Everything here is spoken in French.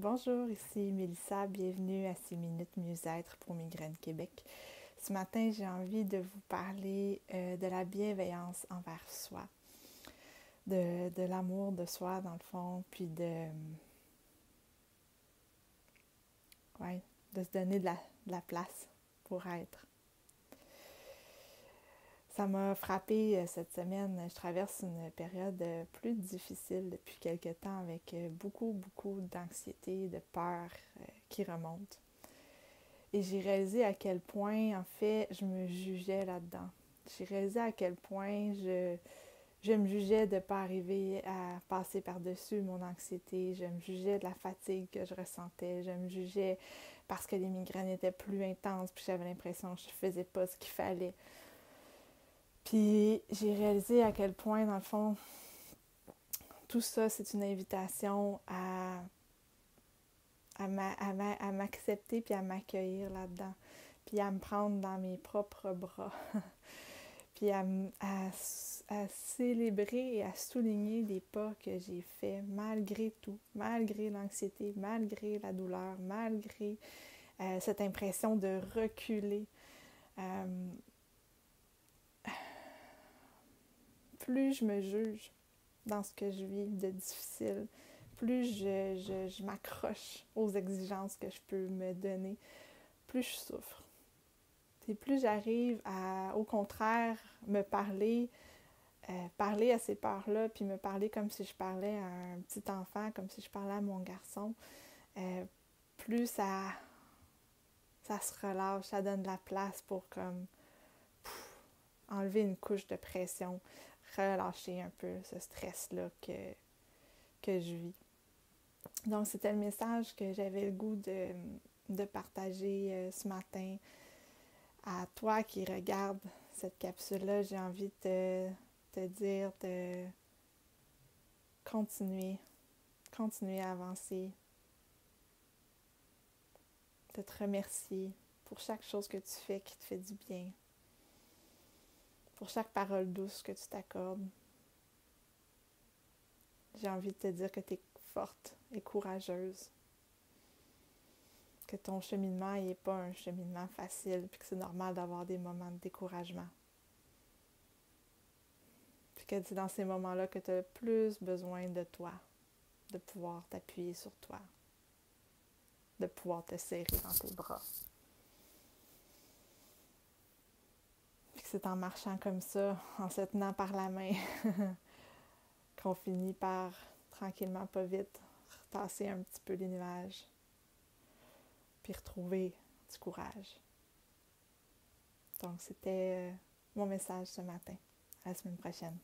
Bonjour, ici Mélissa, bienvenue à 6 minutes mieux-être pour Migraine Québec. Ce matin, j'ai envie de vous parler de la bienveillance envers soi, de l'amour de soi dans le fond, puis de se donner de la place pour être. Ça m'a frappée cette semaine. Je traverse une période plus difficile depuis quelque temps avec beaucoup d'anxiété, de peur qui remonte. Et j'ai réalisé à quel point, en fait, je me jugeais là-dedans. J'ai réalisé à quel point je me jugeais de ne pas arriver à passer par-dessus mon anxiété. Je me jugeais de la fatigue que je ressentais. Je me jugeais parce que les migraines étaient plus intenses, puis j'avais l'impression que je ne faisais pas ce qu'il fallait. Puis j'ai réalisé à quel point, dans le fond, tout ça, c'est une invitation à m'accepter puis à m'accueillir là-dedans, puis à me prendre dans mes propres bras, puis à célébrer et à souligner les pas que j'ai faits malgré tout, malgré l'anxiété, malgré la douleur, malgré cette impression de reculer. Plus je me juge dans ce que je vis de difficile, plus je m'accroche aux exigences que je peux me donner, plus je souffre. Et plus j'arrive à, au contraire, me parler, parler à ces peurs-là, puis me parler comme si je parlais à un petit enfant, comme si je parlais à mon garçon, plus ça se relâche, ça donne de la place pour comme enlever une couche de pression, relâcher un peu ce stress-là que je vis. Donc, c'était le message que j'avais le goût de partager ce matin. À toi qui regardes cette capsule-là, j'ai envie de te dire de continuer à avancer, de te remercier pour chaque chose que tu fais qui te fait du bien, pour chaque parole douce que tu t'accordes. J'ai envie de te dire que tu es forte et courageuse, que ton cheminement n'est pas un cheminement facile, puis que c'est normal d'avoir des moments de découragement. Puis que c'est dans ces moments-là que tu as le plus besoin de toi, de pouvoir t'appuyer sur toi, de pouvoir te serrer dans tes bras. Puis que c'est en marchant comme ça, en se tenant par la main, qu'on finit par, tranquillement, pas vite, retasser un petit peu les nuages, puis retrouver du courage. Donc, c'était mon message ce matin. À la semaine prochaine.